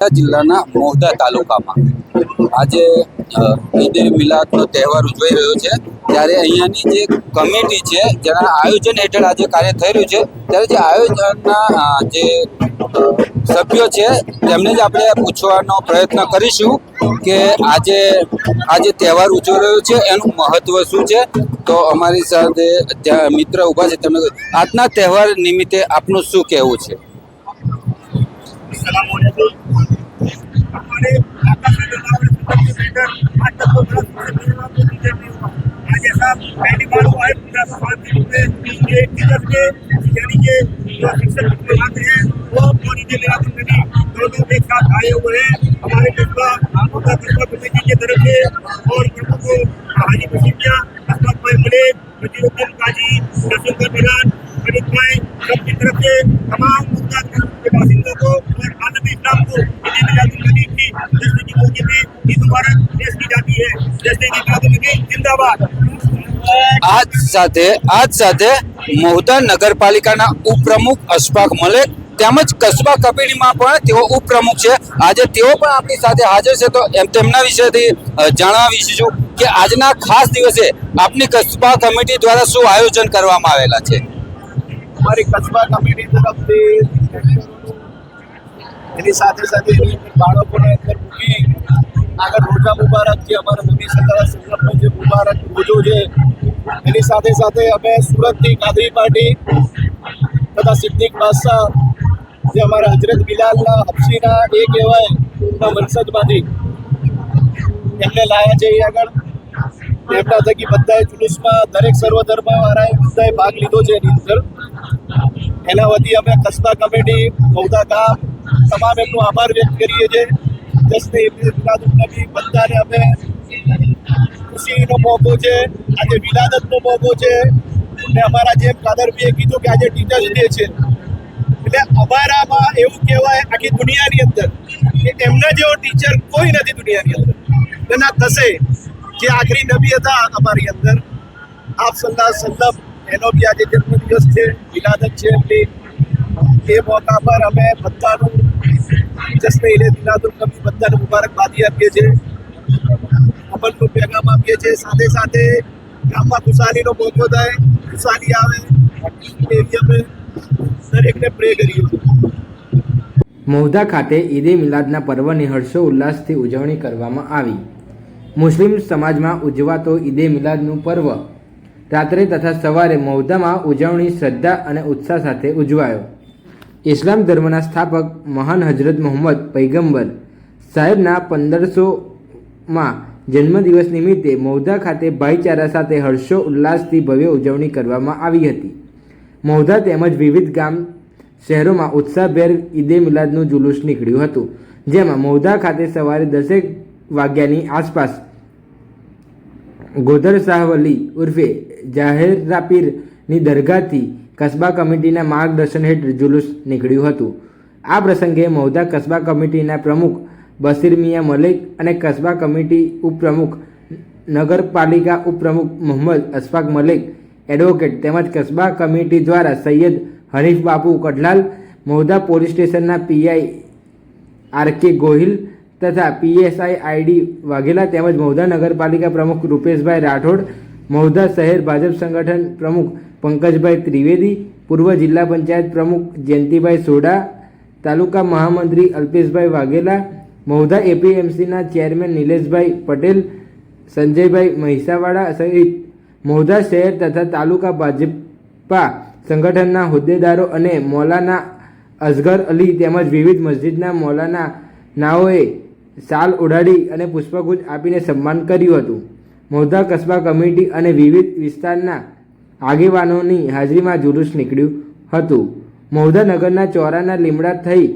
જિલ્લાના મહુધા તાલુકામાં આજે ઈદે મિલાદનો તહેવાર ઉજવાઈ રહ્યો છે ત્યારે અહીંયાની જે કમિટી છે જેના આયોજન હેઠળ આજે કાર્ય થઈ રહ્યું છે ત્યારે જે આયોજનના જે સભ્યો છે તેમને જ આપણે પૂછવાનો પ્રયત્ન કરીશું કે આજે તહેવાર ઉજવી રહ્યો છે એનું મહત્વ શું છે। તો અમારી સાથે ત્યાં મિત્ર ઊભા છે તેમને આજના તહેવાર નિમિત્તે આપનું શું કહેવું છે। हमारे आज ऐसा पहली बार हुआ है पूरा समाज के रूप में ये टीचर के यानी कि जो शिक्षक आते हैं वो मौजूद मिलादुल नबी दोनों एक साथ आए हुए हैं हमारे कस्बा कमेटी की तरफ से और प्रमुख हाजी बशीरिया कस्बा मलिक वजीरुद्दीन काजी रसूल मिलान अमित भाई सबकी तरफ से तमाम के बासिंदों को और आलम इस्लाम को ईद मिलादुल नबी की जश्न की मौके पे ईद मुबारक पेश की जाती है। जश्न मिलादुल नबी जिंदाबाद। આજ સાથે મહુધા નગરપાલિકાના ઉપપ્રમુખ અશફાક મલેક તેમજ કસ્બા કમિટીમાં પણ તેઓ ઉપપ્રમુખ છે। આજે તેઓ પણ આપણી સાથે હાજર છે તો તેમના વિશેથી જણાવીશું કે આજના ખાસ દિવસે આપની કસ્બા કમિટી દ્વારા શું આયોજન કરવામાં આવેલા છે। हमारी कस्बा कमेटी तरफથી એની સાથે સાથે બાળકોને અંદર મૂકી આગળ રોજા મુબારક જે અમારા નબી સલ્લલ્લાહુ અલૈહિ વસલ્લમનો જે મુબારક રોજો છે એની સાથે સાથે અમે સુરતથી કાદરી પાર્ટી તથા સિદ્દીક બાદશાહ જે અમારા હજરત બિલાલના હબશીના એ કહેવાય વંશજમાંથી એમને લાયા છે એ આગળ એમના થકી બધાએ જુલુસમાં દરેક સર્વધર્મવાળાએ બધાએ ભાગ લીધો છે એની અંદર એના વતી અમે કસ્બા કમિટી મહુધા ગામ તમામ એમનો આભાર વ્યક્ત કરીએ છીએ। જશ્ન મિલાદુલ નબી બધાને અમે ખુશીનો મોકો છે આજે વિલાદતનો મોકો છે ને અમારા જેમ કાદરભાઈએ કીધું કે આજે ટીચર્સ ડે છે એટલે અમારામાં એવું કહેવાય આખી દુનિયાની અંદર કે એમના જેવો ટીચર કોઈ નથી દુનિયાની અંદર એના થશે જે આખરી નબી હતા અમારી અંદર આપ સલ્લલ્લાહુ અલૈહિ વસલ્લમ એનો બી આજે જન્મદિવસ છે વિલાદત છે એમની એ મોકા પર અમે બધાનું જશ્ન ઈદ મિલાદુલ નબી બધાને મુબારકબાદી આપીએ છીએ અમલનું પેગામ આપીએ છીએ સાથે સાથે ગામમાં ખુશાલીનો મોકો થાય ખુશાલી આવે એવી અમે દરેકને પ્રે કરીએ છીએ। મહુધા ખાતે ઈદે મિલાદના પર્વની હર્ષો ઉલ્લાસથી ઉજવણી કરવામાં આવી। મુસ્લિમ સમાજમાં ઉજવાતો ઈદે મિલાદનું પર્વ રાત્રે તથા સવારે મહુધામાં ઉજવણી શ્રદ્ધા અને ઉત્સાહ સાથે ઉજવાયો। ઇસ્લામ ધર્મના સ્થાપક મહાન હજરત મોહમ્મદ પૈગંબર સાહેબના 1500માં જન્મદિવસ નિમિત્તે મહુધા ખાતે ભાઈચારા સાથે હર્ષો ઉલ્લાસથી ભવ્ય ઉજવણી કરવામાં આવી હતી। મહુધા તેમજ વિવિધ ગામ શહેરોમાં ઉત્સાહભેર ઈદે મિલાદનું જુલુસ નીકળ્યું હતું જેમાં મહુધા ખાતે સવારે 10 વાગ્યાની આસપાસ ગોદર શાહ વલી ઉર્ફે જાહેરા પીરની દરગાહથી કસ્બા કમિટીના માર્ગદર્શન હેઠળ જુલુસ નીકળ્યું હતું। આ પ્રસંગે મહુધા કસ્બા કમિટીના પ્રમુખ બશીર મિયા મલિક અને કસ્બા કમિટી ઉપપ્રમુખ નગરપાલિકા ઉપપ્રમુખ મોહમ્મદ અશફાક મલિક એડવોકેટ તેમજ કસ્બા કમિટી દ્વારા સૈયદ હનીફ બાપુ કઢલાલ મહુધા પોલીસ સ્ટેશનના પીઆઈ આર.કે. ગોહિલ તથા પીએસઆઈ આઈડી વાઘેલા તેમજ મહુધા નગરપાલિકા પ્રમુખ રૂપેશભાઈ રાઠોડ મહુધા શહેર ભાજપ સંગઠન પ્રમુખ પંકજભાઈ ત્રિવેદી પૂર્વ જિલ્લા પંચાયત પ્રમુખ જયંતિભાઈ સોડા તાલુકા મહામંત્રી અલ્પેશભાઈ વાઘેલા મહુધા એપીએમસીના ચેરમેન નિલેશભાઈ પટેલ સંજયભાઈ મહિસાવાડા સહિત મહુધા શહેર તથા તાલુકા ભાજપા સંગઠનના હોદ્દેદારો અને મૌલાના અઝગર અલી તેમજ વિવિધ મસ્જિદના મૌલાના નાઓએ શાલ ઓઢાડી અને પુષ્પગુચ્છ આપીને સન્માન કર્યું હતું। મહુધા કસ્બા કમિટી અને વિવિધ વિસ્તારના આગેવાનોની હાજરીમાં જુલુસ નીકળ્યું હતું। મહુધા નગરના ચોરાના લીમડા થઈ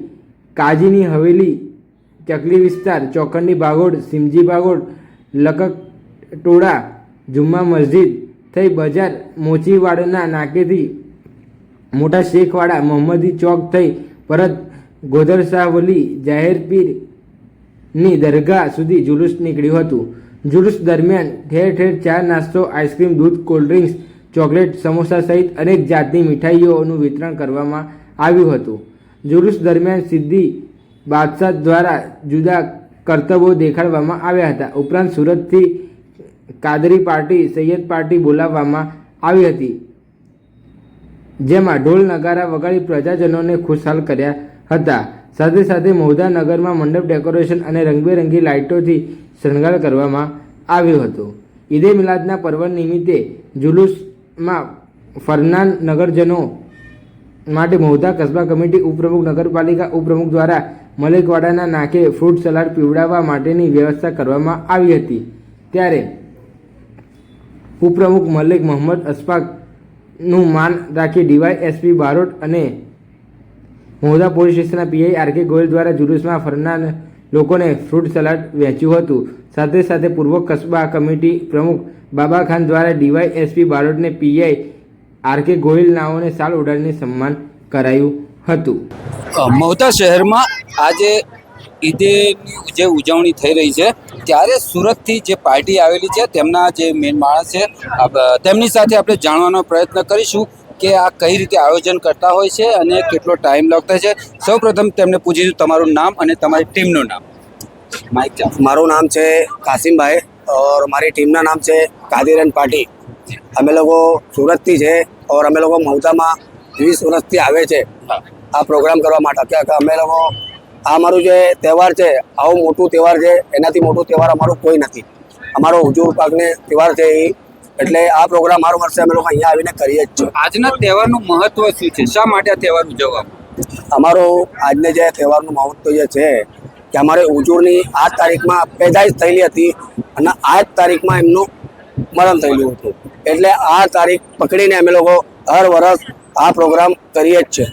કાજીની હવેલી ચકલી વિસ્તાર ચોખંડી ભાગોળ સિમજી ભાગોળ લકકટોળા જુમ્મા મસ્જિદ થઈ બજાર મોચીવાડના નાકેથી મોટા શેખવાડા મોહમ્મદી ચોક થઈ પરત ગોદર શાહ વલી જાહેર પીરની દરગાહ સુધી જુલુસ નીકળ્યું હતું। જુલુસ દરમિયાન ઠેર ઠેર ચા નાસ્તો આઈસ્ક્રીમ દૂધ કોલ્ડ ડ્રિંક્સ ચોકલેટ સમોસા સહિત અનેક જાતની મીઠાઈઓનું વિતરણ કરવામાં આવ્યું હતું। જુલુસ દરમિયાન સિદ્દી બાદશાહ દ્વારા જુદા કરતબો દેખાડવામાં આવ્યા હતા. ઉપરાંત સુરતથી કાદરી પાર્ટી સૈયદ પાર્ટી બોલાવવામાં આવી હતી, જેમાં ઢોલ નગારા વગાડી પ્રજાજનોને ખુશહાલ કર્યા હતા. સાથે સાથે મહુધા નગરમાં મંડપ ડેકોરેશન અને રંગબેરંગી લાઇટોથી શણગાર કરવામાં આવ્યો હતો. ઈદે મિલાદના પર્વ નિમિત્તે જુલુસમાં ફરનાર નગરજનો માટે મહુધા કસ્બા કમિટી ઉપપ્રમુખ નગરપાલિકા ઉપપ્રમુખ દ્વારા મલેકવાડાના નાકે ફ્રૂટ સલાડ પીવડાવવા માટેની વ્યવસ્થા કરવામાં આવી હતી. ત્યારે ઉપપ્રમુખ મલિક મોહમ્મદ અશફાકનું માન રાખી ડીવાયએસપી બારોટ અને મહુધા પોલીસ સ્ટેશનના પીઆઈ આર કે ગોયલ દ્વારા જુલુસમાં ફરનાર લોકોને ફ્રૂટ સલાડ વહેંચ્યું હતું. સાથે સાથે પૂર્વ કસ્બા કમિટી પ્રમુખ બાબા ખાન દ્વારા DYSP બારોટને PI R K Goyal નાઓને શાલ ઓઢાડીને સન્માન કરાયું હતું. મહુધા શહેરમાં આજે ઈદની જે ઉજવણી થઈ રહી છે ત્યારે સુરતથી જે પાર્ટી આવેલી છે તેમના જે મેન માણસ છે તેમની સાથે આપણે જાણવાનો પ્રયત્ન કરીશું કે આ કઈ રીતે આયોજન કરતા હોય છે અને કેટલો ટાઈમ લાગતો છે. સૌપ્રથમ તેમને પૂછીશું તમારું નામ અને તમારી ટીમનું નામ. માઇક મારું નામ છે કાસિમભાઈ और हमारी टीम ना नाम છે કાદીરન પાર્ટી. અમે લોકો સુરતથી છે और અમે લોકો મહુધામાં 20 વર્ષથી આવે છે આ પ્રોગ્રામ કરવા માટે. કે અમે લોકો આ અમારું જે તહેવાર છે આવું મોટું તહેવાર છે, એનાથી મોટું તહેવાર અમારું કોઈ નથી. અમારો હુજુર પાકને તહેવાર છે એ, એટલે આ પ્રોગ્રામ હર વર્ષે અમે લોકો અહીંયા આવીને કરીએ જ છીએ. આજના તહેવારનું મહત્વ શું છે? શા માટે આ તહેવાર ઉજવવામાં? અમારો આજને જે તહેવારનું મહત્વ જે છે કે અમારે હુજુરની આ તારીખમાં પેદાઈશ થયેલી હતી અને આ જ તારીખમાં એમનું મરણ થયેલું હતું. એટલે આ તારીખ પકડીને અમે લોકો હર વર્ષ આ પ્રોગ્રામ કરીએ જ છે.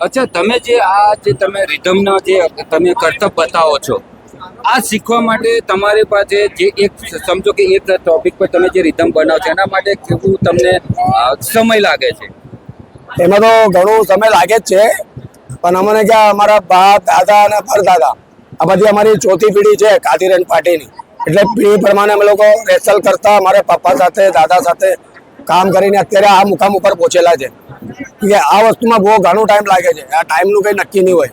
અચ્છા, તમે તમે રિધમના જે તમે કરતબ બતાવો છો, આ શીખવા માટે તમારી પાસે જે એક સમજો કે એક ટોપિક પર તમે જે રિધમ બનાવો છો એના માટે કેટલું તમને સમય લાગે છે? એમાં તો ઘણું સમય લાગે જ છે, પણ અમને ક્યાં અમારા બાપ દાદા અને પરદાદા આ બધી અમારી ચોથી પેઢી છે કાદીરન પાર્ટીની. એટલે પેઢી પ્રમાણે અમે લોકો રેસલ કરતા અમારા પપ્પા સાથે દાદા સાથે કામ કરીને અત્યારે આ મુકામ ઉપર પહોંચેલા છે. કે આ વસ્તુમાં બહુ ઘણો ટાઈમ લાગે છે, આ ટાઈમનું કંઈ નક્કી નહીં હોય.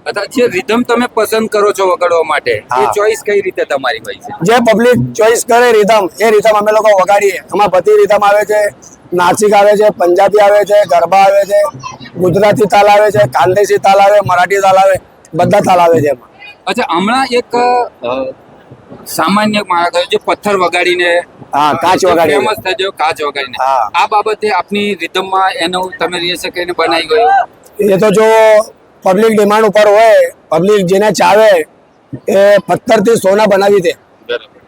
અથવા જે રિધમ તમે પસંદ કરો છો વગાડવા માટે એ હા. ચોઈસ કઈ રીતે તમારી હોય છે? જે પબ્લિક ચોઈસ કરે રીધમ, એ રીધમ અમે લોકો વગાડીએ. આમાં બધી રીધમ આવે છે, નાસિક આવે છે, પંજાબી આવે છે, ગરબા આવે છે, ગુજરાતી તાલ આવે છે, કાંદેસી તાલ આવે, મરાઠી તાલ આવે, બધા તાલ આવે છે એમાં. અચ્છા, હમણાં એક સામાન્ય માણસ જે પથ્થર વગાડીને હા, કાચ વગાડીએ. ફેમસ થઈ ગયો, કાચ વગાડીને. હા. આ બાબતે આપની રિધમમાં એનું તમે રિહર્સલ કરીને બનાવી ગયો? એ તો જો પબ્લિક ડિમાન્ડ ઉપર હોય, પબ્લિક જેને ચાવે એ પથ્થરથી સોના બનાવી દે.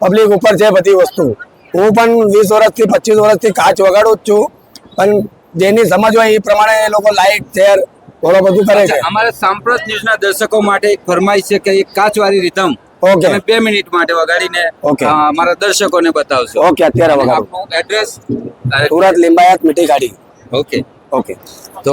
પબ્લિક ઉપર છે બધી વસ્તુ. હું પણ 20 વર્ષથી 25 વર્ષથી કાચ વગાડું જ છું, પણ જેની સમજ હોય એ પ્રમાણે એ લોકો લાઈક શેર થોડો બધું કરે છે. અમારા સાંપ્રત ન્યૂઝના દર્શકો માટે એક ફરમાઈશ છે કે એક કાચવાળી રિધમ ઓકે તમે 2 મિનિટ માટે વગાડીને ઓકે. અમારા દર્શકોને બતાવશો. ઓકે, અત્યારે વગાડું. આપનું એડ્રેસ? સુરત લિંબાયત મીઠી ગાડી. Okay, okay. તો